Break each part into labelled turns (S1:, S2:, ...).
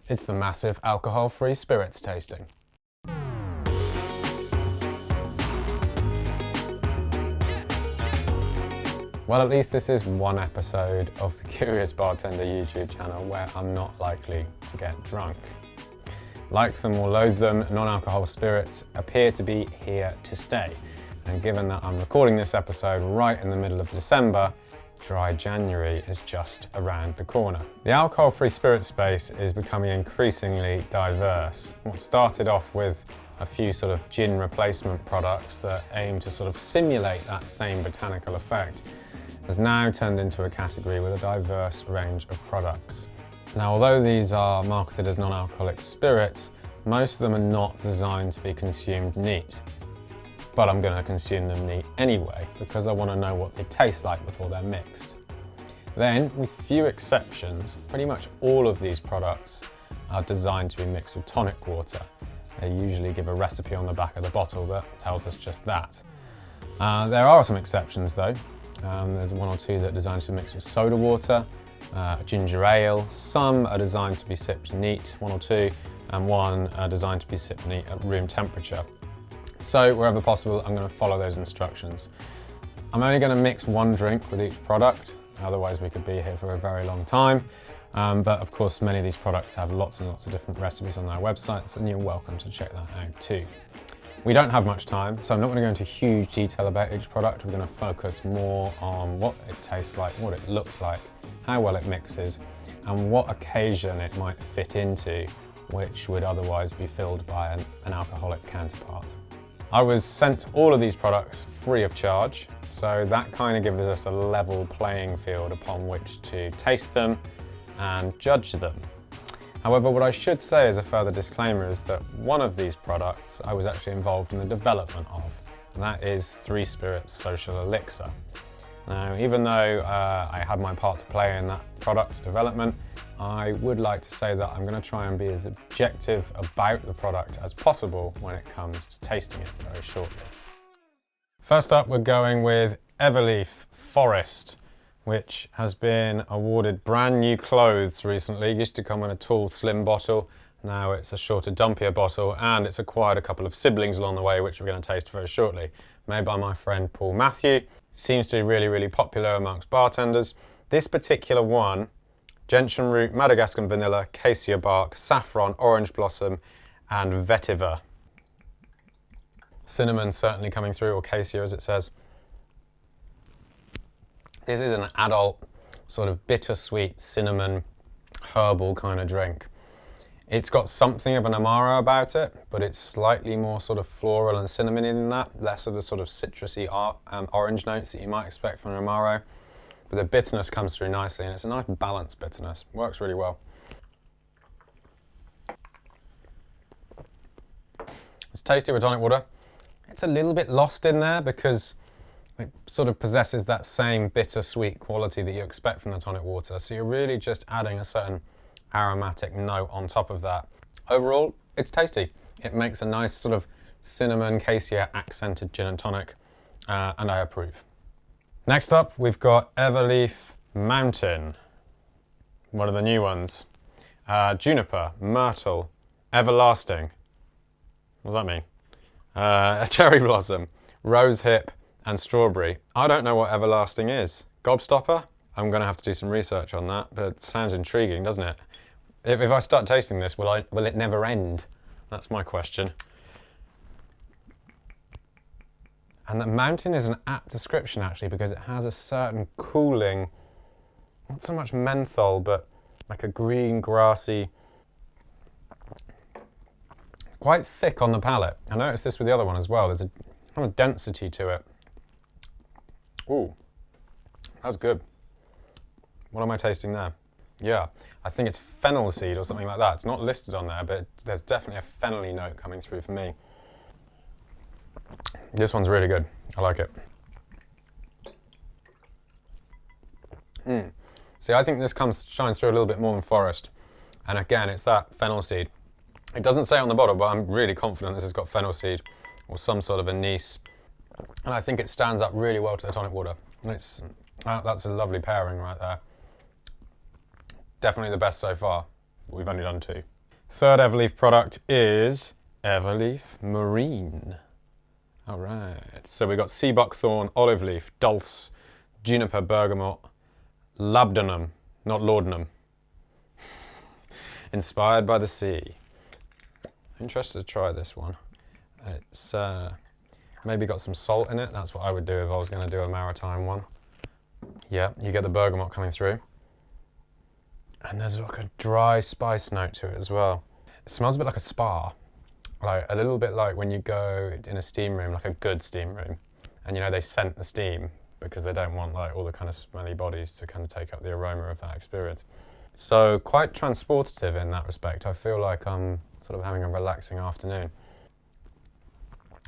S1: It's the massive alcohol-free spirits tasting. Well, at least this is one episode of the Curious Bartender YouTube channel where I'm not likely to get drunk. Like them or loathe them, non-alcohol spirits appear to be here to stay. And given that I'm recording this episode right in the middle of December, dry January is just around the corner. The alcohol-free spirit space is becoming increasingly diverse. What started off with a few sort of gin replacement products that aim to sort of simulate that same botanical effect has now turned into a category with a diverse range of products. Now, although these are marketed as non-alcoholic spirits, most of them are not designed to be consumed neat. But I'm going to consume them neat anyway, because I want to know what they taste like before they're mixed. Then, with few exceptions, pretty much all of these products are designed to be mixed with tonic water. They usually give a recipe on the back of the bottle that tells us just that. There are some exceptions though. There's one or two that are designed to be mixed with soda water, ginger ale. Some are designed to be sipped neat, one or two, and one are designed to be sipped neat at room temperature. So wherever possible, I'm going to follow those instructions. I'm only going to mix one drink with each product, otherwise we could be here for a very long time. But of course, many of these products have lots and lots of different recipes on their websites, and you're welcome to check that out too. We don't have much time, so I'm not going to go into huge detail about each product. We're going to focus more on what it tastes like, what it looks like, how well it mixes, and what occasion it might fit into, which would otherwise be filled by an alcoholic counterpart. I was sent all of these products free of charge, so that kind of gives us a level playing field upon which to taste them and judge them. However, what I should say as a further disclaimer is that one of these products I was actually involved in the development of, and that is 3 Spirits Social Elixir. Now, even though I had my part to play in that product's development, I would like to say that I'm going to try and be as objective about the product as possible when it comes to tasting it very shortly. First up, we're going with Everleaf Forest, which has been awarded brand new clothes recently. It used to come in a tall, slim bottle. Now it's a shorter, dumpier bottle, and it's acquired a couple of siblings along the way, which we're going to taste very shortly. Made by my friend Paul Matthew. Seems to be really, really popular amongst bartenders. This particular one, gentian root, Madagascan vanilla, cassia bark, saffron, orange blossom, and vetiver. Cinnamon certainly coming through, or cassia as it says. This is an adult, sort of bittersweet, cinnamon, herbal kind of drink. It's got something of an Amaro about it, but it's slightly more sort of floral and cinnamony than that, less of the sort of citrusy orange notes that you might expect from an Amaro. But the bitterness comes through nicely, and it's a nice balanced bitterness. Works really well. It's tasty with tonic water. It's a little bit lost in there because it sort of possesses that same bittersweet quality that you expect from the tonic water. So you're really just adding a certain aromatic note on top of that. Overall, it's tasty. It makes a nice sort of cinnamon, cassia accented gin and tonic, and I approve. Next up, we've got Everleaf Mountain, one of the new ones. Juniper, myrtle, everlasting. What does that mean? Cherry blossom, rose hip, and strawberry. I don't know what everlasting is. Gobstopper? I'm going to have to do some research on that, but it sounds intriguing, doesn't it? If I start tasting this, will it never end? That's my question. And the mountain is an apt description actually, because it has a certain cooling, not so much menthol, but like a green, grassy, quite thick on the palate. I noticed this with the other one as well. There's a kind of density to it. Ooh, that's good. What am I tasting there? Yeah, I think it's fennel seed or something like that. It's not listed on there, but there's definitely a fennel-y note coming through for me. This one's really good. I like it. See, I think this shines through a little bit more than forest. And again, it's that fennel seed. It doesn't say on the bottle, but I'm really confident this has got fennel seed or some sort of anise. And I think it stands up really well to the tonic water. It's, that's a lovely pairing right there. Definitely the best so far. We've only done 2. Third Everleaf product is Everleaf Marine. All right, so we got sea buckthorn, olive leaf, dulse, juniper, bergamot, labdanum, not laudanum. Inspired by the sea. Interested to try this one. It's maybe got some salt in it. That's what I would do if I was going to do a maritime one. Yeah, you get the bergamot coming through. And there's like a dry spice note to it as well. It smells a bit like a spa. Like a little bit like when you go in a steam room, like a good steam room. And you know, they scent the steam because they don't want like all the kind of smelly bodies to kind of take up the aroma of that experience. So quite transportative in that respect. I feel like I'm sort of having a relaxing afternoon.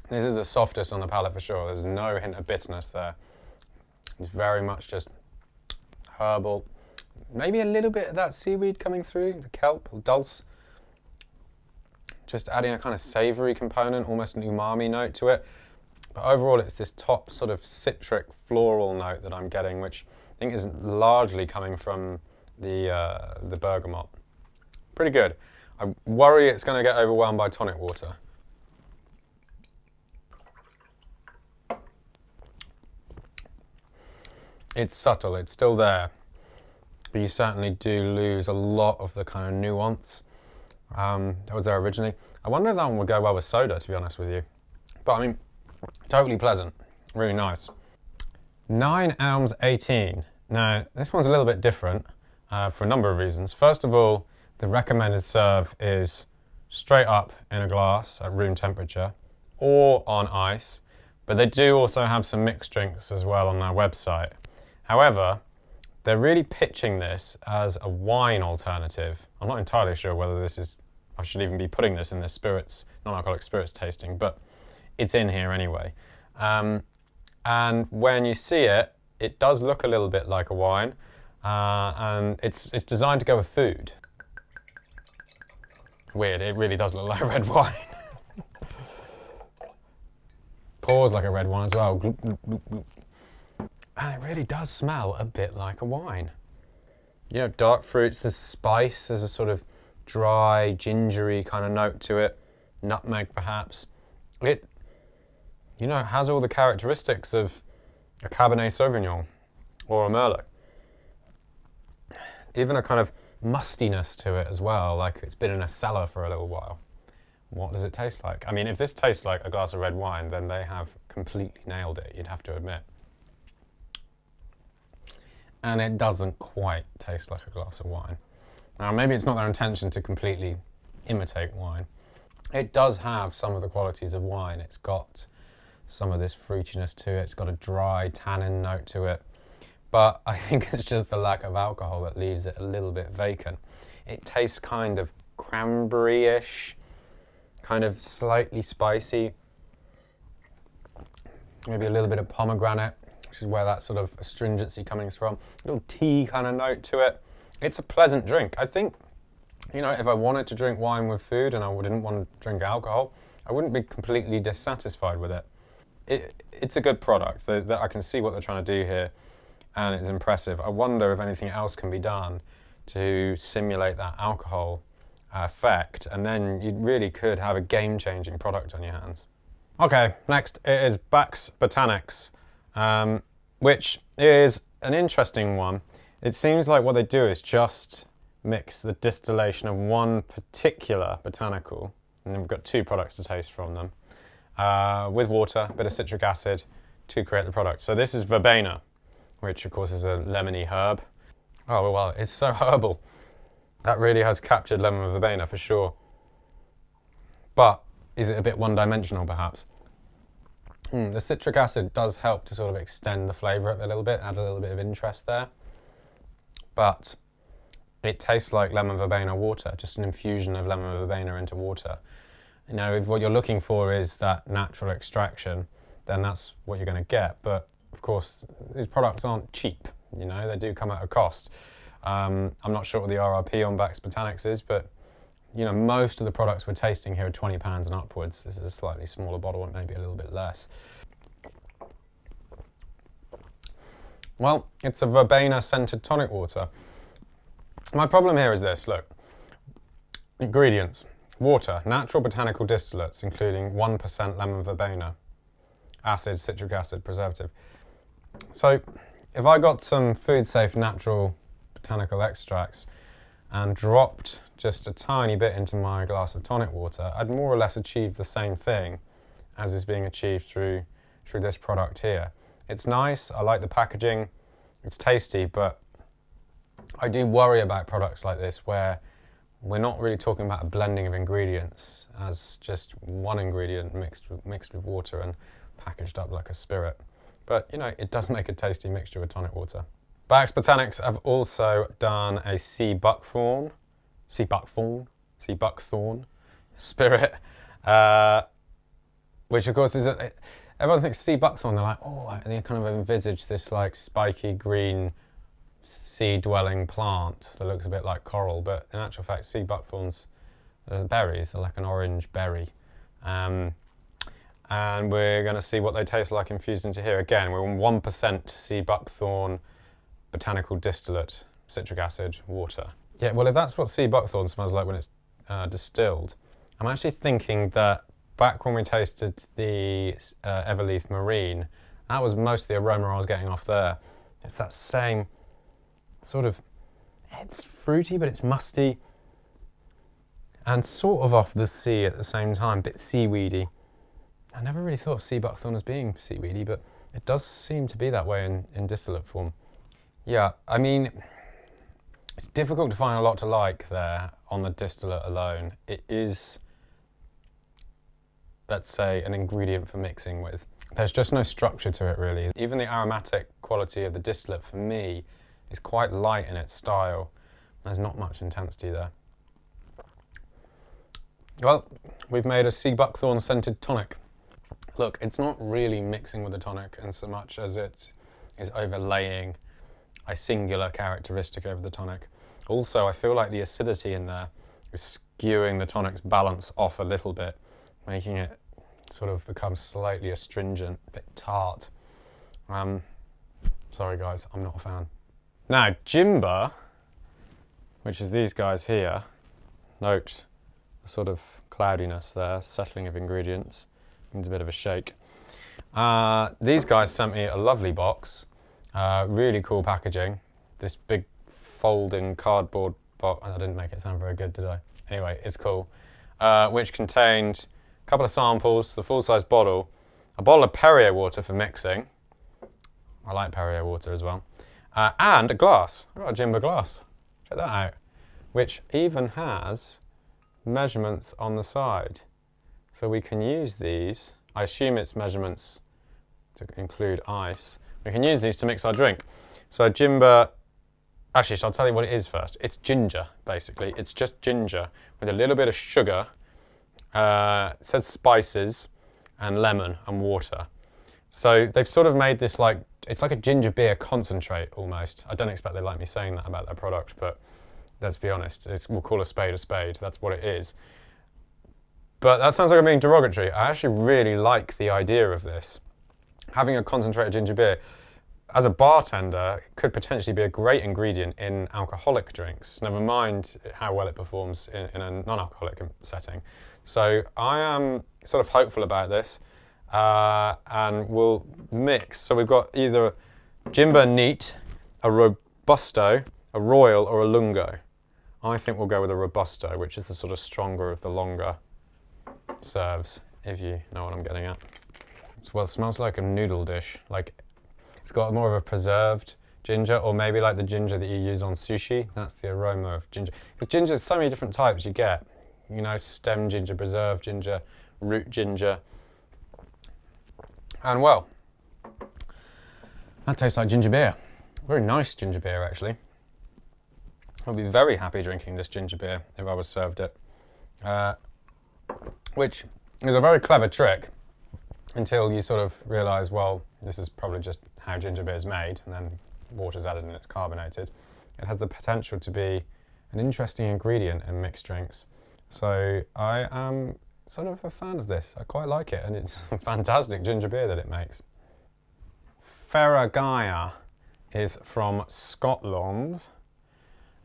S1: This is the softest on the palate for sure. There's no hint of bitterness there. It's very much just herbal. Maybe a little bit of that seaweed coming through, the kelp or dulse. Just adding a kind of savoury component, almost an umami note to it. But overall it's this top sort of citric floral note that I'm getting, which I think is largely coming from the bergamot. Pretty good. I worry it's going to get overwhelmed by tonic water. It's subtle, it's still there, but you certainly do lose a lot of the kind of nuance that was there originally. I wonder if that one would go well with soda, to be honest with you. But I mean, totally pleasant, really nice. 9 Elms 18. Now, this one's a little bit different for a number of reasons. First of all, the recommended serve is straight up in a glass at room temperature or on ice, but they do also have some mixed drinks as well on their website. However, they're really pitching this as a wine alternative. I'm not entirely sure whether this is, I should even be putting this in the spirits, non-alcoholic spirits tasting, but it's in here anyway. And when you see it, it does look a little bit like a wine, and it's designed to go with food. Weird, it really does look like red wine. Pours like a red wine as well. Gloop, gloop, gloop, gloop. And it really does smell a bit like a wine. You know, dark fruits, there's spice, there's a sort of dry, gingery kind of note to it. Nutmeg, perhaps. It, you know, has all the characteristics of a Cabernet Sauvignon or a Merlot. Even a kind of mustiness to it as well, like it's been in a cellar for a little while. What does it taste like? I mean, if this tastes like a glass of red wine, then they have completely nailed it, you'd have to admit. And it doesn't quite taste like a glass of wine. Now, maybe it's not their intention to completely imitate wine. It does have some of the qualities of wine. It's got some of this fruitiness to it. It's got a dry tannin note to it. But I think it's just the lack of alcohol that leaves it a little bit vacant. It tastes kind of cranberry-ish, kind of slightly spicy. Maybe a little bit of pomegranate, which is where that sort of astringency coming from. A little tea kind of note to it. It's a pleasant drink. I think, you know, if I wanted to drink wine with food and I didn't want to drink alcohol, I wouldn't be completely dissatisfied with it. It's a good product. I can see what they're trying to do here, and it's impressive. I wonder if anything else can be done to simulate that alcohol effect, and then you really could have a game-changing product on your hands. Okay, next it is Bax Botanics, which is an interesting one. It seems like what they do is just mix the distillation of one particular botanical, and then we've got 2 products to taste from them, with water, a bit of citric acid to create the product. So this is Verbena, which of course is a lemony herb. Oh well, it's so herbal. That really has captured lemon verbena for sure. But is it a bit one-dimensional perhaps? The citric acid does help to sort of extend the flavour a little bit, add a little bit of interest there. But it tastes like lemon verbena water, just an infusion of lemon verbena into water. You know, if what you're looking for is that natural extraction, then that's what you're going to get. But of course, these products aren't cheap, you know, they do come at a cost. I'm not sure what the RRP on Bax Botanics is, but you know, most of the products we're tasting here are £20 and upwards. This is a slightly smaller bottle and maybe a little bit less. Well, it's a verbena scented tonic water. My problem here is this, look, Ingredients: water, natural botanical distillates, including 1% lemon verbena, acid, citric acid, preservative. So if I got some food-safe natural botanical extracts and dropped just a tiny bit into my glass of tonic water, I'd more or less achieve the same thing as is being achieved through this product here. It's nice, I like the packaging, it's tasty, but I do worry about products like this where we're not really talking about a blending of ingredients as just one ingredient mixed with water and packaged up like a spirit. But you know, it does make a tasty mixture with tonic water. Bax Botanics have also done a sea buckthorn spirit, which of course is everyone thinks sea buckthorn. They're like, oh, and they kind of envisage this like spiky green sea-dwelling plant that looks a bit like coral, but in actual fact, sea buckthorns, the berries, they're like an orange berry. And we're going to see what they taste like infused into here. Again, we're on 1% sea buckthorn, botanical distillate, citric acid, water. Yeah, well, if that's what sea buckthorn smells like when it's distilled, I'm actually thinking that back when we tasted the Everleaf Marine, that was most of the aroma I was getting off there. It's that same sort of, it's fruity, but it's musty, and sort of off the sea at the same time, a bit seaweedy. I never really thought of sea buckthorn as being seaweedy, but it does seem to be that way in distillate form. Yeah, I mean, it's difficult to find a lot to like there on the distillate alone. It is, let's say, an ingredient for mixing with. There's just no structure to it really. Even the aromatic quality of the distillate for me is quite light in its style. There's not much intensity there. Well, we've made a sea buckthorn scented tonic. Look, it's not really mixing with the tonic in so much as it is overlaying a singular characteristic over the tonic. Also, I feel like the acidity in there is skewing the tonic's balance off a little bit, making it sort of become slightly astringent, a bit tart. Sorry guys, I'm not a fan. Now, Gimber, which is these guys here, note the sort of cloudiness there, settling of ingredients, needs a bit of a shake. These guys sent me a lovely box, really cool packaging, this big folding cardboard box. I didn't make it sound very good, did I? Anyway, it's cool, which contained a couple of samples, the full-size bottle, a bottle of Perrier water for mixing. I like Perrier water as well. And a glass. I've got a Gimber glass. Check that out. Which even has measurements on the side. So we can use these. I assume it's measurements to include ice. We can use these to mix our drink. So Gimber, actually, I'll tell you what it is first. It's ginger, basically. It's just ginger with a little bit of sugar. It says spices and lemon and water. So they've sort of made this like, it's like a ginger beer concentrate almost. I don't expect they like me saying that about their product, but let's be honest, we'll call a spade a spade. That's what it is. But that sounds like I'm being derogatory. I actually really like the idea of this. Having a concentrated ginger beer, as a bartender, it could potentially be a great ingredient in alcoholic drinks, never mind how well it performs in a non-alcoholic setting. So I am sort of hopeful about this. And we'll mix. So we've got either Gimber Neat, a Robusto, a Royal, or a Lungo. I think we'll go with a Robusto, which is the sort of stronger of the longer serves, if you know what I'm getting at. Well, it smells like a noodle dish. Like it's got more of a preserved ginger, or maybe like the ginger that you use on sushi. That's the aroma of ginger. Because ginger, there's so many different types you get. You know, stem ginger, preserved ginger, root ginger. And well, that tastes like ginger beer. Very nice ginger beer, actually. I'd be very happy drinking this ginger beer if I was served it. Which is a very clever trick until you sort of realise, well, this is probably just how ginger beer is made, and then water's added and it's carbonated. It has the potential to be an interesting ingredient in mixed drinks. So I am sort of a fan of this. I quite like it, and it's a fantastic ginger beer that it makes. Feragaia is from Scotland,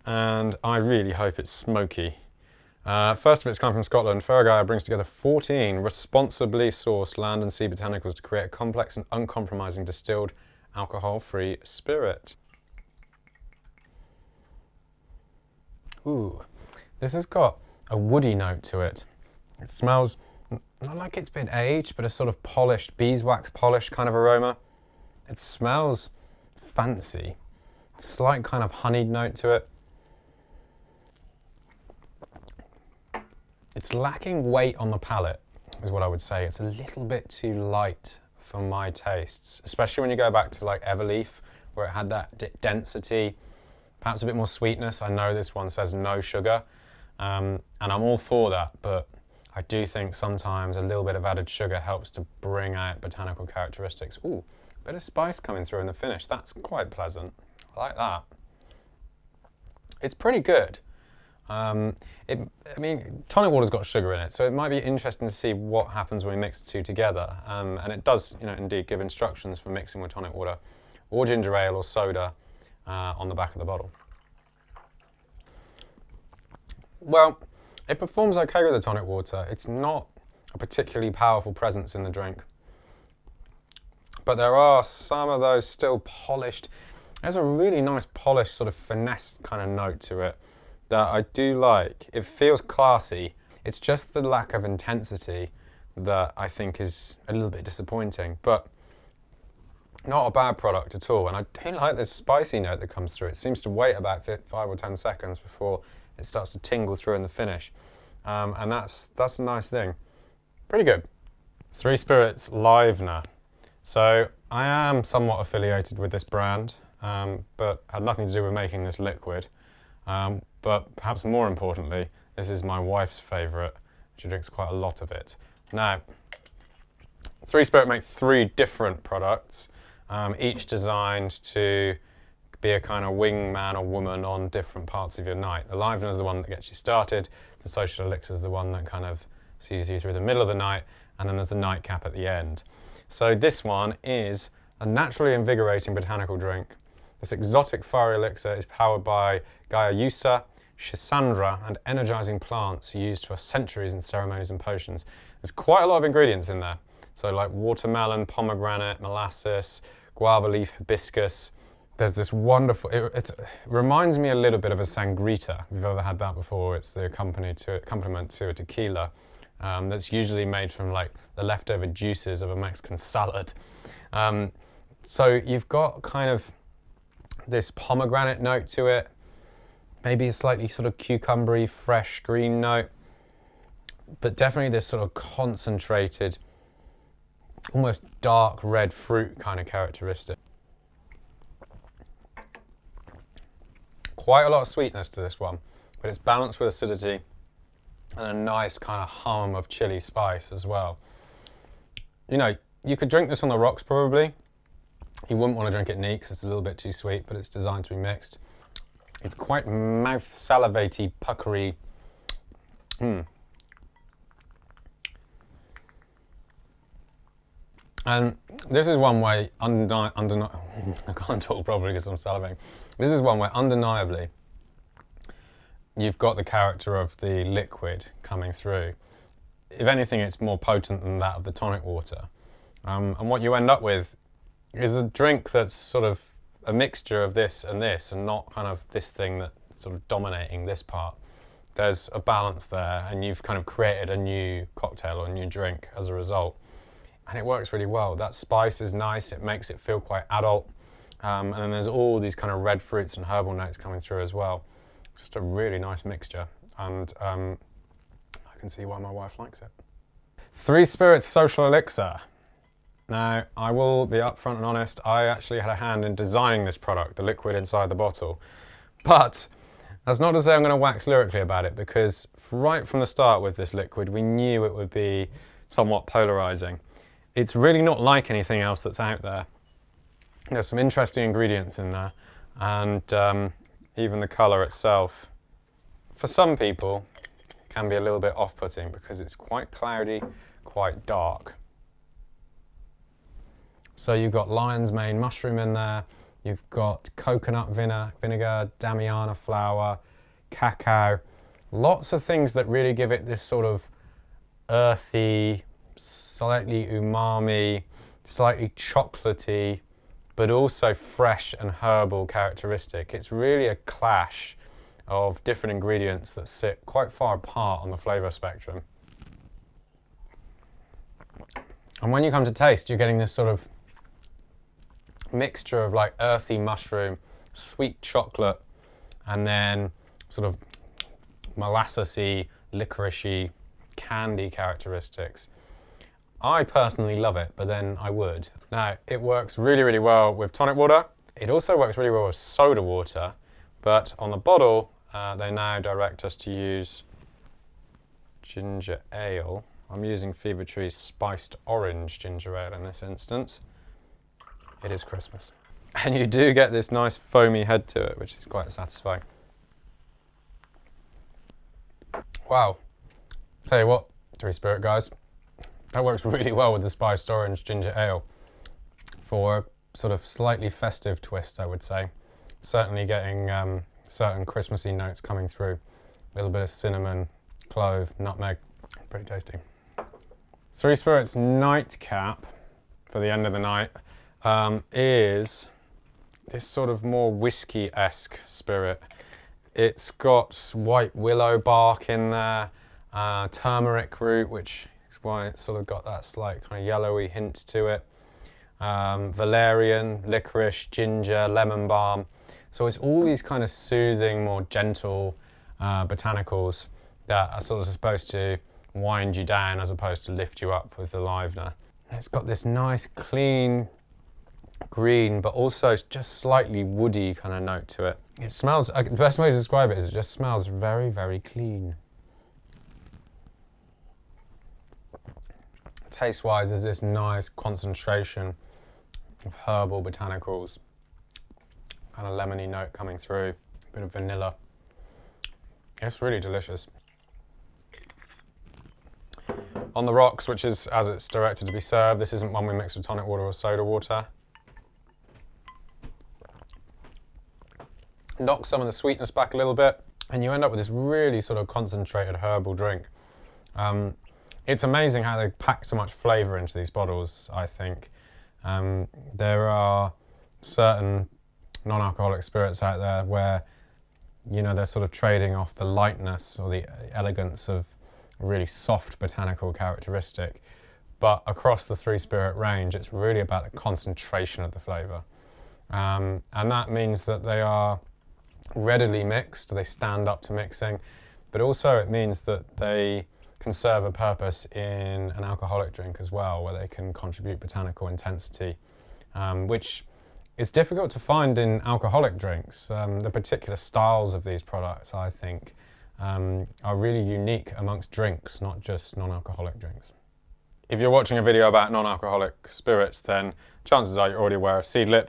S1: and I really hope it's smoky. First of its kind from Scotland, Feragaia brings together 14 responsibly sourced land and sea botanicals to create a complex and uncompromising distilled alcohol-free spirit. Ooh, this has got a woody note to it. It smells not like it's been aged, but a sort of polished, beeswax polish kind of aroma. It smells fancy. Slight kind of honeyed note to it. It's lacking weight on the palate, is what I would say. It's a little bit too light for my tastes, especially when you go back to like Everleaf, where it had that density, perhaps a bit more sweetness. I know this one says no sugar, and I'm all for that, but I do think sometimes a little bit of added sugar helps to bring out botanical characteristics. Ooh, a bit of spice coming through in the finish. That's quite pleasant. I like that. It's pretty good. I mean, tonic water's got sugar in it, so it might be interesting to see what happens when we mix the two together. And it does, indeed give instructions for mixing with tonic water or ginger ale or soda on the back of the bottle. Well, it performs okay with the tonic water. It's not a particularly powerful presence in the drink, but there are some of those still polished. There's a really nice polished sort of finesse kind of note to it that I do like. It feels classy. It's just the lack of intensity that I think is a little bit disappointing, but not a bad product at all. And I do like this spicy note that comes through. It seems to wait about 5 or 10 seconds before it starts to tingle through in the finish. And that's a nice thing. Pretty good. Three Spirits Livener. So I am somewhat affiliated with this brand, but had nothing to do with making this liquid. But perhaps more importantly, this is my wife's favourite. She drinks quite a lot of it. Now, Three Spirit make 3 different products, each designed to be a kind of wingman or woman on different parts of your night. The Livener is the one that gets you started, the Social Elixir is the one that kind of sees you through the middle of the night, and then there's the Nightcap at the end. So this one is a naturally invigorating botanical drink. This exotic fiery elixir is powered by Gaiausa, Schisandra, and energizing plants used for centuries in ceremonies and potions. There's quite a lot of ingredients in there. So like watermelon, pomegranate, molasses, guava leaf, hibiscus. There's this wonderful, it reminds me a little bit of a sangrita. If you've ever had that before, it's the accompaniment to a tequila that's usually made from like the leftover juices of a Mexican salad. So you've got kind of this pomegranate note to it, maybe a slightly sort of cucumbery, fresh green note, but definitely this sort of concentrated, almost dark red fruit kind of characteristic. Quite a lot of sweetness to this one, but it's balanced with acidity and a nice kind of hum of chili spice as well. You could drink this on the rocks probably. You wouldn't want to drink it neat because it's a little bit too sweet, but it's designed to be mixed. It's quite mouth salivaty, puckery. And this is one way, I can't talk properly because I'm salivating. This is one way, undeniably, you've got the character of the liquid coming through. If anything, it's more potent than that of the tonic water. And what you end up with is a drink that's sort of a mixture of this and not kind of this thing that's sort of dominating this part. There's a balance there, and you've kind of created a new cocktail or a new drink as a result. And it works really well. That spice is nice, it makes it feel quite adult. And then there's all these kind of red fruits and herbal notes coming through as well. It's just a really nice mixture, and I can see why my wife likes it. Three Spirits Social Elixir. Now, I will be upfront and honest, I actually had a hand in designing this product, the liquid inside the bottle. But that's not to say I'm going to wax lyrically about it, because right from the start with this liquid, we knew it would be somewhat polarizing. It's really not like anything else that's out there. There's some interesting ingredients in there, and even the color itself, for some people, can be a little bit off-putting because it's quite cloudy, quite dark. So you've got lion's mane mushroom in there, you've got coconut vinegar, Damiana flower, cacao, Lots of things that really give it this sort of earthy, slightly umami, slightly chocolatey, but also fresh and herbal characteristic. It's really a clash of different ingredients that sit quite far apart on the flavour spectrum. And when you come to taste, you're getting this sort of mixture of like earthy mushroom, sweet chocolate, and then sort of molassesy, licoricey, candy characteristics. I personally love it, but then I would. Now, it works really, really well with tonic water. It also works really well with soda water, but on the bottle, they now direct us to use ginger ale. I'm using Fever Tree's spiced orange ginger ale in this instance. It is Christmas. And you do get this nice foamy head to it, which is quite satisfying. Wow. Tell you what, Three Spirit guys, that works really well with the spiced orange ginger ale for a sort of slightly festive twist, I would say. Certainly getting certain Christmassy notes coming through. A little bit of cinnamon, clove, nutmeg, pretty tasty. Three Spirits Nightcap for the end of the night is this sort of more whiskey-esque spirit. It's got white willow bark in there, turmeric root, which is why it's sort of got that slight kind of yellowy hint to it. Valerian, licorice, ginger, lemon balm. So it's all these kind of soothing, more gentle botanicals that are sort of supposed to wind you down as opposed to lift you up with the Livener. It's got this nice, clean green, but also just slightly woody kind of note to it. It smells, the best way to describe it is it just smells very, very clean. Taste-wise, there's this nice concentration of herbal botanicals, kind of lemony note coming through, a bit of vanilla. It's really delicious. On the rocks, which is as it's directed to be served, this isn't one we mix with tonic water or soda water. Knocks some of the sweetness back a little bit, and you end up with this really sort of concentrated herbal drink. It's amazing how they pack so much flavour into these bottles, I think. There are certain non-alcoholic spirits out there where, you know, they're sort of trading off the lightness or the elegance of a really soft botanical characteristic. But across the Three Spirit range, it's really about the concentration of the flavour. And that means that they are readily mixed, they stand up to mixing, but also it means that they can serve a purpose in an alcoholic drink as well, where they can contribute botanical intensity, which is difficult to find in alcoholic drinks. The particular styles of these products, I think, are really unique amongst drinks, not just non-alcoholic drinks. If you're watching a video about non-alcoholic spirits, then chances are you're already aware of Seedlip.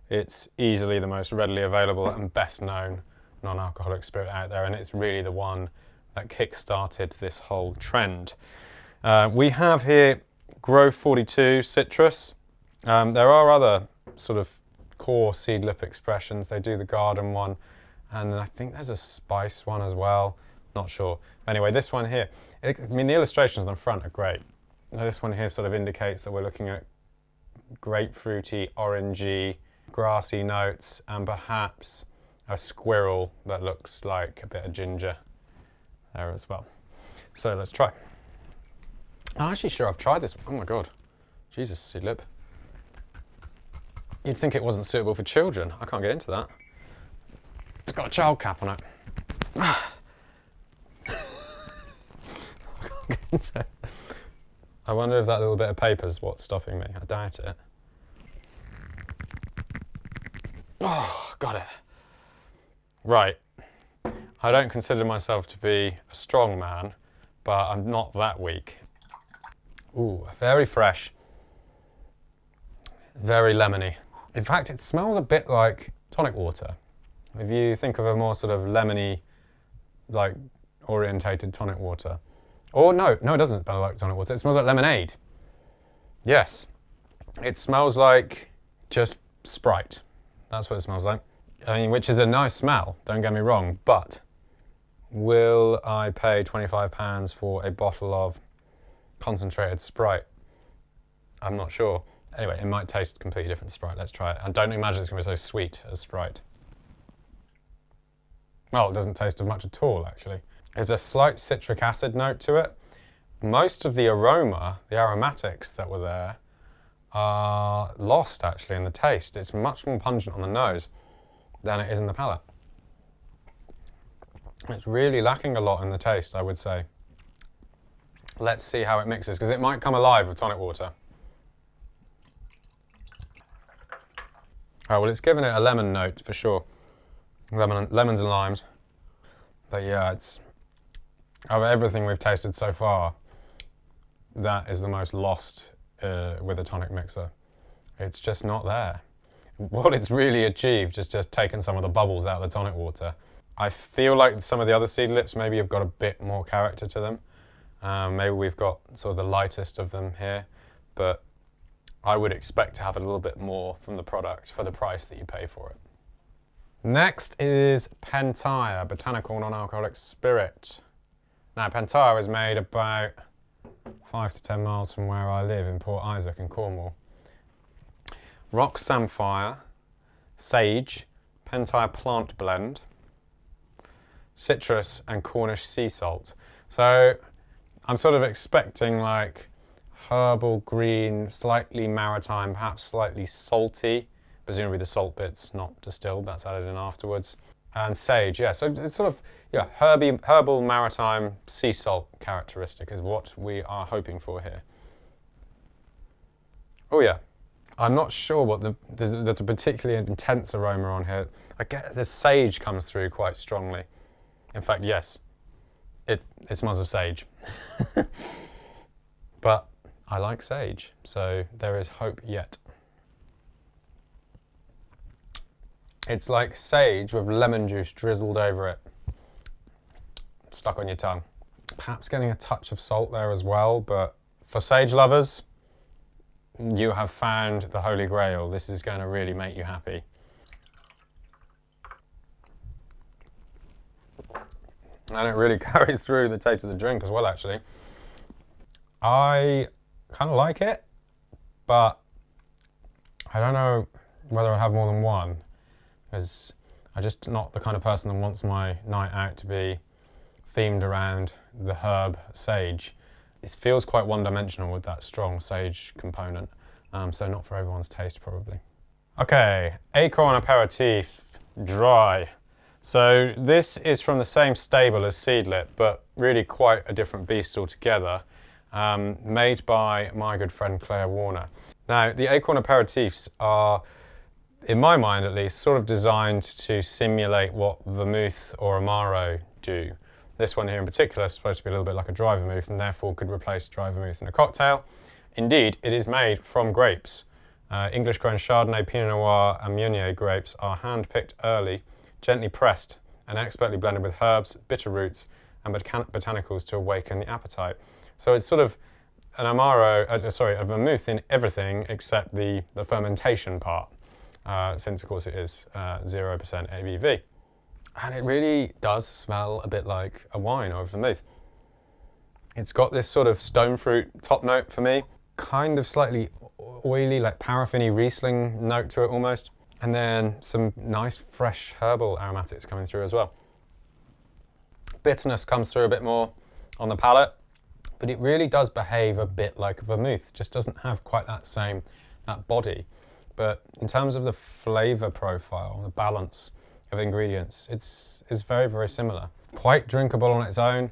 S1: It's easily the most readily available and best known non-alcoholic spirit out there, and it's really the one that kick-started this whole trend. We have here Grove 42 Citrus. There are other sort of core Seedlip expressions. They do the garden one, and I think there's a spice one as well. Not sure. Anyway, this one here, I mean, the illustrations on the front are great. Now, this one here sort of indicates that we're looking at grapefruity, orangey, grassy notes, and perhaps a squirrel that looks like a bit of ginger there as well. So let's try. I'm actually sure I've tried this. Oh my God. Jesus, Seedlip. You'd think it wasn't suitable for children. I can't get into that. It's got a child cap on it. I can't get into it. I wonder if that little bit of paper is what's stopping me. I doubt it. Oh, got it. Right. I don't consider myself to be a strong man, but I'm not that weak. Ooh, very fresh. Very lemony. In fact, it smells a bit like tonic water. If you think of a more sort of lemony, like orientated tonic water. Or no, it doesn't smell like tonic water. It smells like lemonade. Yes. It smells like just Sprite. That's what it smells like. I mean, which is a nice smell, don't get me wrong, but will I pay £25 for a bottle of concentrated Sprite? I'm not sure. Anyway, it might taste completely different to Sprite. Let's try it. I don't imagine it's going to be so sweet as Sprite. Well, it doesn't taste of much at all, actually. There's a slight citric acid note to it. Most of the aroma, the aromatics that were there, are lost, actually, in the taste. It's much more pungent on the nose than it is in the palate. It's really lacking a lot in the taste, I would say. Let's see how it mixes, because it might come alive with tonic water. Oh, well, it's given it a lemon note for sure. Lemons and limes. But yeah, it's, of everything we've tasted so far, that is the most lost with a tonic mixer. It's just not there. What it's really achieved is just taken some of the bubbles out of the tonic water. I feel like some of the other Seedlips maybe have got a bit more character to them. Maybe we've got sort of the lightest of them here, but I would expect to have a little bit more from the product for the price that you pay for it. Next is Pentire Botanical Non-Alcoholic Spirit. Now, Pentire is made about 5 to 10 miles from where I live in Port Isaac in Cornwall. Rock samphire, sage, Pentire plant blend, citrus and Cornish sea salt. So I'm sort of expecting like herbal green, slightly maritime, perhaps slightly salty. Presumably the salt bit's not distilled, that's added in afterwards. And sage, yeah, so it's sort of, yeah, herbal maritime sea salt characteristic is what we are hoping for here. Oh yeah, I'm not sure what there's a particularly intense aroma on here. I get the sage comes through quite strongly. In fact, yes, it smells of sage. But I like sage, so there is hope yet. It's like sage with lemon juice drizzled over it, stuck on your tongue. Perhaps getting a touch of salt there as well, but for sage lovers, you have found the Holy Grail. This is going to really make you happy. And it really carries through the taste of the drink as well, actually. I kind of like it, but I don't know whether I'd have more than one, because I'm just not the kind of person that wants my night out to be themed around the herb sage. It feels quite one-dimensional with that strong sage component, so not for everyone's taste probably. Okay, Æcorn Aperitif Dry. So this is from the same stable as Seedlip, but really quite a different beast altogether, made by my good friend Claire Warner. Now, the Æcorn Aperitifs are, in my mind at least, sort of designed to simulate what vermouth or amaro do. This one here in particular is supposed to be a little bit like a dry vermouth and therefore could replace dry vermouth in a cocktail. Indeed, it is made from grapes. English-grown Chardonnay, Pinot Noir and Meunier grapes are hand-picked early, gently pressed and expertly blended with herbs, bitter roots and botanicals to awaken the appetite. So it's sort of an amaro, a vermouth in everything except the fermentation part, since of course it is 0% ABV. And it really does smell a bit like a wine or a vermouth. It's got this sort of stone fruit top note for me, kind of slightly oily, like paraffin-y Riesling note to it almost, and then some nice fresh herbal aromatics coming through as well. Bitterness comes through a bit more on the palate, but it really does behave a bit like a vermouth, just doesn't have quite that body. But in terms of the flavour profile, the balance of ingredients, it's very, very similar. Quite drinkable on its own,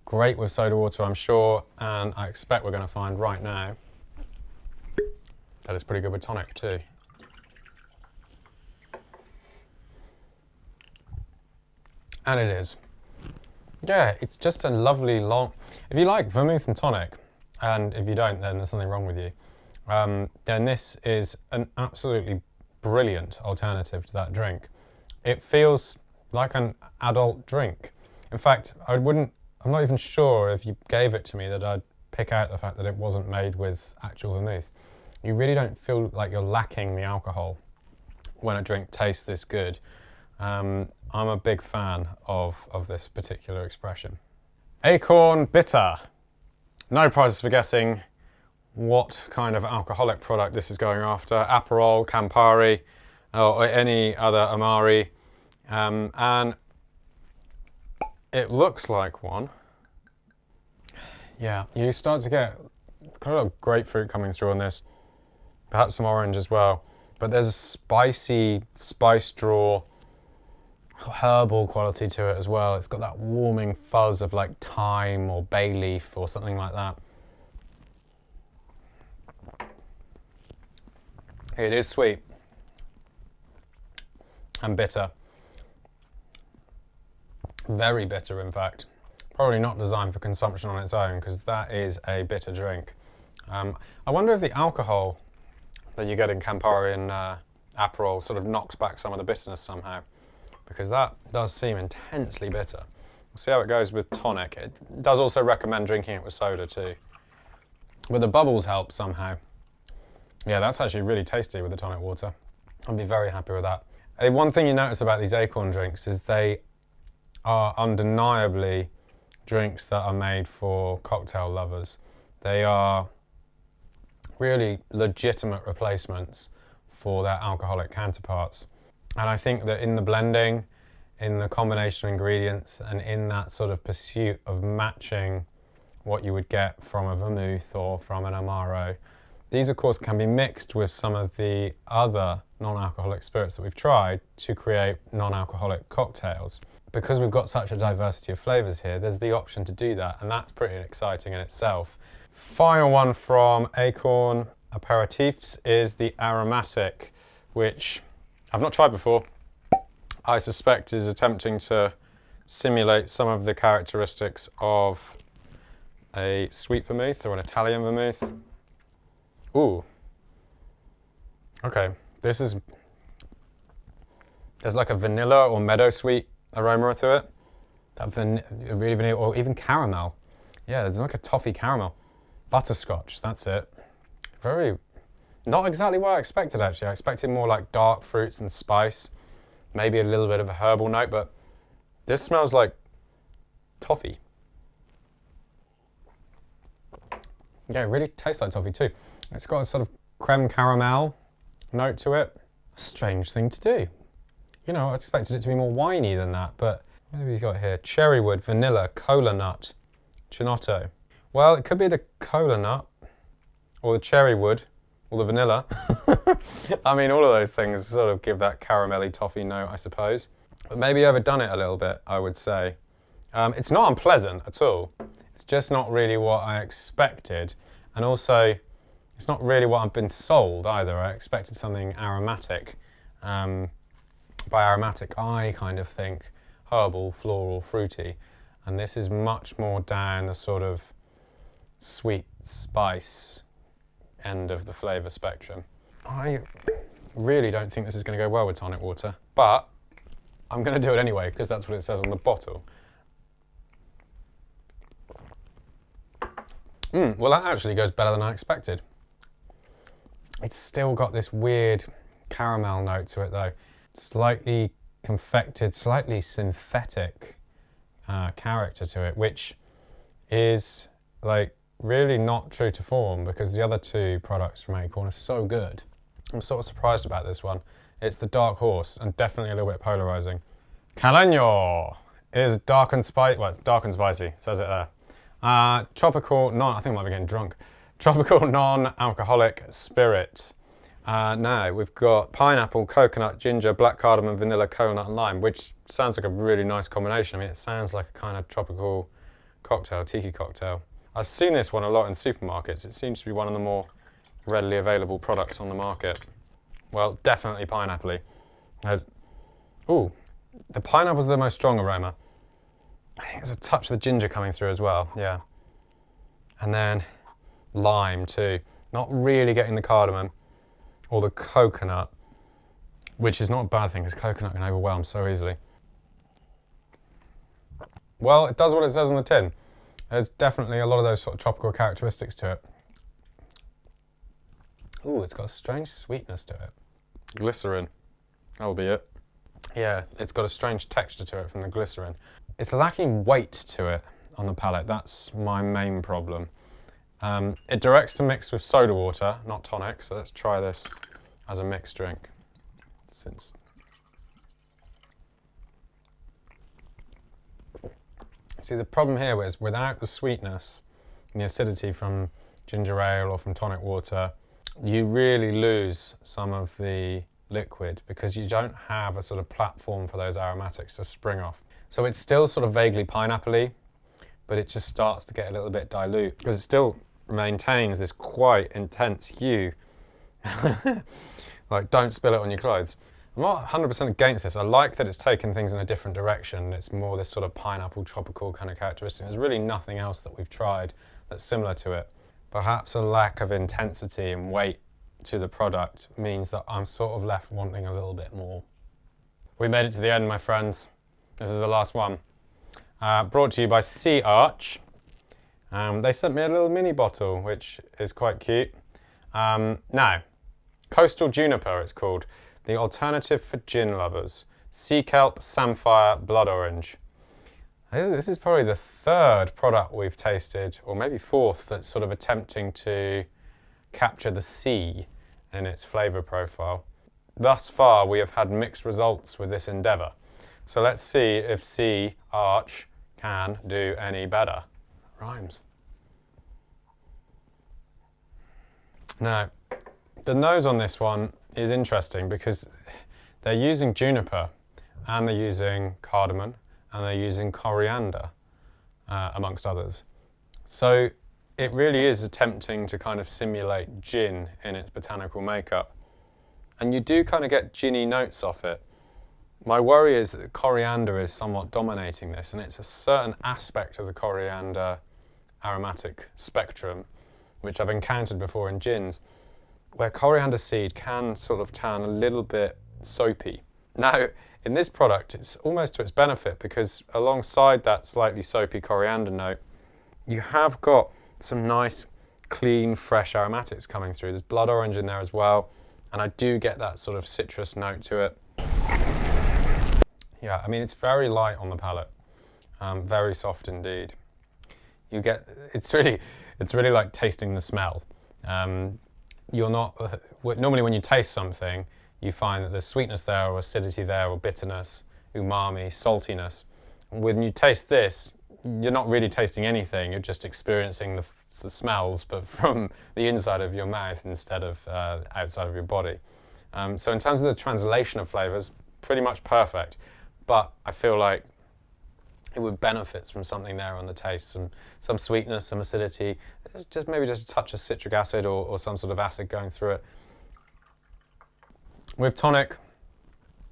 S1: great with soda water, I'm sure, and I expect we're going to find right now that it's pretty good with tonic too. And it is. Yeah, it's just a lovely long... If you like vermouth and tonic, and if you don't, then there's something wrong with you, then this is an absolutely brilliant alternative to that drink. It feels like an adult drink. In fact, I'm not even sure if you gave it to me that I'd pick out the fact that it wasn't made with actual vermouth. You really don't feel like you're lacking the alcohol when a drink tastes this good. I'm a big fan of this particular expression. Æcorn Bitter. No prizes for guessing what kind of alcoholic product this is going after. Aperol, Campari, or any other Amari. And it looks like one. Yeah, you start to get quite a lot of grapefruit coming through on this. Perhaps some orange as well. But there's a spicy, spice draw, herbal quality to it as well. It's got that warming fuzz of like thyme or bay leaf or something like that. It is sweet and bitter. Very bitter, in fact. Probably not designed for consumption on its own, because that is a bitter drink. I wonder if the alcohol that you get in Campari and Aperol sort of knocks back some of the bitterness somehow, because that does seem intensely bitter. We'll see how it goes with tonic. It does also recommend drinking it with soda too. But the bubbles help somehow. Yeah, that's actually really tasty with the tonic water. I'd be very happy with that. One thing you notice about these Æcorn drinks is they are undeniably drinks that are made for cocktail lovers. They are really legitimate replacements for their alcoholic counterparts. And I think that in the blending, in the combination of ingredients, and in that sort of pursuit of matching what you would get from a vermouth or from an Amaro, these of course can be mixed with some of the other non-alcoholic spirits that we've tried to create non-alcoholic cocktails. Because we've got such a diversity of flavours here, there's the option to do that, and that's pretty exciting in itself. Final one from Æcorn Aperitifs is the Aromatic, which I've not tried before. I suspect is attempting to simulate some of the characteristics of a sweet vermouth or an Italian vermouth. Ooh. Okay, there's like a vanilla or meadow sweet aroma to it. That really vanilla, or even caramel. Yeah, there's like a toffee caramel. Butterscotch, that's it. Very, not exactly what I expected actually. I expected more like dark fruits and spice, maybe a little bit of a herbal note, but this smells like toffee. Yeah, it really tastes like toffee too. It's got a sort of creme caramel note to it. Strange thing to do. You know, I expected it to be more winey than that, but what have we got here? Cherrywood, vanilla, cola nut, chinotto. Well, it could be the cola nut, or the cherrywood, or the vanilla. I mean, all of those things sort of give that caramelly toffee note, I suppose. But maybe overdone it a little bit, I would say. It's not unpleasant at all. It's just not really what I expected. And also, it's not really what I've been sold either. I expected something aromatic. By aromatic, I kind of think herbal, floral, fruity. And this is much more down the sort of sweet spice end of the flavour spectrum. I really don't think this is going to go well with tonic water, but I'm going to do it anyway because that's what it says on the bottle. Well, that actually goes better than I expected. It's still got this weird caramel note to it though. Slightly confected, slightly synthetic character to it, which is like really not true to form because the other two products from Æcorn are so good. I'm sort of surprised about this one. It's the dark horse and definitely a little bit polarizing. Caleño is dark and spicy. Well, it's dark and spicy, says it there. Tropical I think I might be getting drunk. Tropical non-alcoholic spirit. Now we've got pineapple, coconut, ginger, black cardamom, vanilla, coconut and lime, which sounds like a really nice combination. I mean, it sounds like a kind of tropical cocktail, tiki cocktail. I've seen this one a lot in supermarkets. It seems to be one of the more readily available products on the market. Well, definitely pineapple-y. Ooh, the pineapple's the most strong aroma. I think there's a touch of the ginger coming through as well, yeah. And then lime too. Not really getting the cardamom or the coconut, which is not a bad thing because coconut can overwhelm so easily. Well, it does what it says on the tin. There's definitely a lot of those sort of tropical characteristics to it. Ooh, it's got a strange sweetness to it. Glycerin, that'll be it. Yeah, it's got a strange texture to it from the glycerin. It's lacking weight to it on the palate. That's my main problem. It directs to mix with soda water, not tonic, so let's try this as a mixed drink. See, the problem here is without the sweetness and the acidity from ginger ale or from tonic water, you really lose some of the liquid because you don't have a sort of platform for those aromatics to spring off. So it's still sort of vaguely pineapple-y, but it just starts to get a little bit dilute because it still maintains this quite intense hue. Like, don't spill it on your clothes. I'm not 100% against this. I like that it's taken things in a different direction. It's more this sort of pineapple tropical kind of characteristic. There's really nothing else that we've tried that's similar to it. Perhaps a lack of intensity and weight to the product means that I'm sort of left wanting a little bit more. We made it to the end, my friends. This is the last one. Brought to you by Sea Arch. They sent me a little mini bottle, which is quite cute. Now, Coastal Juniper it's called. The alternative for gin lovers. Sea kelp, samphire, blood orange. This is probably the third product we've tasted, or maybe fourth, that's sort of attempting to capture the sea in its flavour profile. Thus far, we have had mixed results with this endeavour. So let's see if Sea Arch can do any better. Rhymes. Now, the nose on this one is interesting because they're using juniper and they're using cardamom and they're using coriander, amongst others. So it really is attempting to kind of simulate gin in its botanical makeup. And you do kind of get ginny notes off it. My worry is that coriander is somewhat dominating this, and it's a certain aspect of the coriander aromatic spectrum, which I've encountered before in gins, where coriander seed can sort of turn a little bit soapy. Now, in this product, it's almost to its benefit because alongside that slightly soapy coriander note, you have got some nice, clean, fresh aromatics coming through. There's blood orange in there as well, and I do get that sort of citrus note to it. Yeah, I mean, it's very light on the palate, very soft indeed. You get, it's really like tasting the smell. You're not, normally when you taste something, you find that there's sweetness there, or acidity there, or bitterness, umami, saltiness. When you taste this, you're not really tasting anything, you're just experiencing the smells, but from the inside of your mouth instead of outside of your body. So in terms of the translation of flavours, pretty much perfect, but I feel like it would benefit from something there on the taste, some sweetness, some acidity, maybe just a touch of citric acid or some sort of acid going through it. With tonic,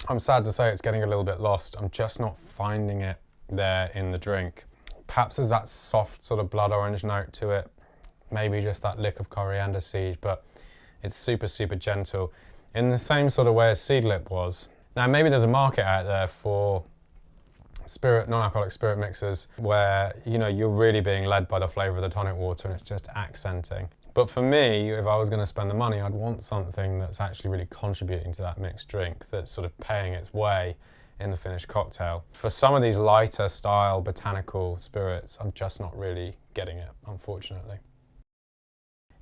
S1: I'm sad to say it's getting a little bit lost. I'm just not finding it there in the drink. Perhaps there's that soft sort of blood orange note to it, maybe just that lick of coriander seed, but it's super, super gentle in the same sort of way as Seedlip was. Now, maybe there's a market out there for non-alcoholic spirit mixers where, you know, you're really being led by the flavour of the tonic water and it's just accenting. But for me, if I was going to spend the money, I'd want something that's actually really contributing to that mixed drink, that's sort of paying its way in the finished cocktail. For some of these lighter style botanical spirits, I'm just not really getting it, unfortunately.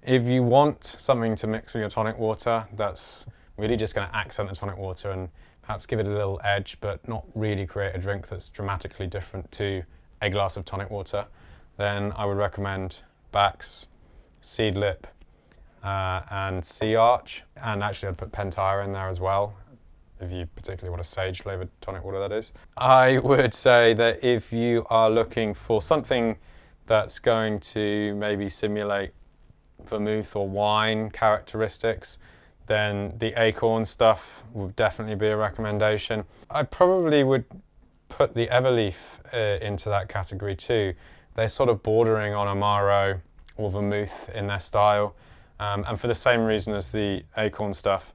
S1: If you want something to mix with your tonic water that's really just going to accent the tonic water and perhaps give it a little edge, but not really create a drink that's dramatically different to a glass of tonic water, then I would recommend Bax, Seedlip, and Sea Arch. And actually I'd put Pentire in there as well, if you particularly want a sage flavoured tonic water, that is. I would say that if you are looking for something that's going to maybe simulate vermouth or wine characteristics, then the Æcorn stuff would definitely be a recommendation. I probably would put the Everleaf into that category too. They're sort of bordering on Amaro or vermouth in their style, and for the same reason as the Æcorn stuff,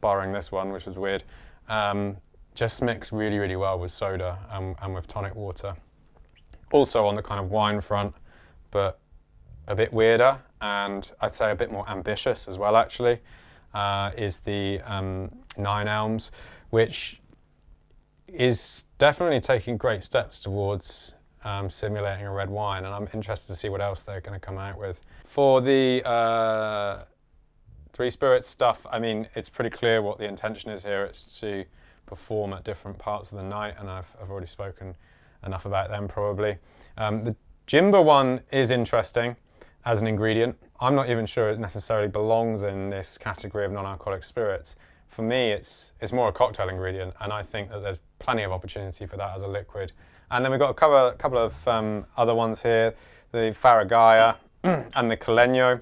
S1: barring this one, which was weird, just mix really, really well with soda and with tonic water. Also on the kind of wine front, but a bit weirder, and I'd say a bit more ambitious as well actually, is the 9 Elms, which is definitely taking great steps towards simulating a red wine, and I'm interested to see what else they're going to come out with. For the three spirits stuff, I mean, it's pretty clear what the intention is here. It's to perform at different parts of the night, and I've already spoken enough about them probably. The Gimber one is interesting as an ingredient. I'm not even sure it necessarily belongs in this category of non-alcoholic spirits. For me, it's more a cocktail ingredient, and I think that there's plenty of opportunity for that as a liquid. And then we've got a couple of other ones here, the Feragaia and the Caleño,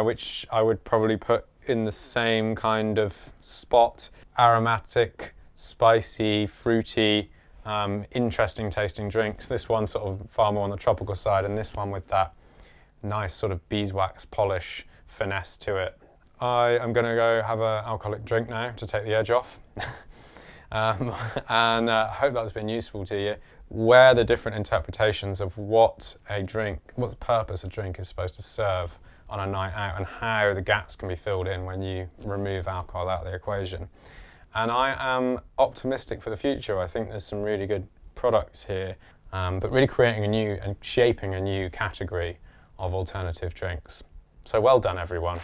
S1: which I would probably put in the same kind of spot. Aromatic, spicy, fruity, interesting tasting drinks. This one's sort of far more on the tropical side, and this one with that nice sort of beeswax polish finesse to it. I am going to go have an alcoholic drink now to take the edge off. And I hope that's been useful to you. Where the different interpretations of what the purpose a drink is supposed to serve on a night out, and how the gaps can be filled in when you remove alcohol out of the equation. And I am optimistic for the future. I think there's some really good products here, but really creating a new and shaping a new category of alternative drinks. So well done, everyone.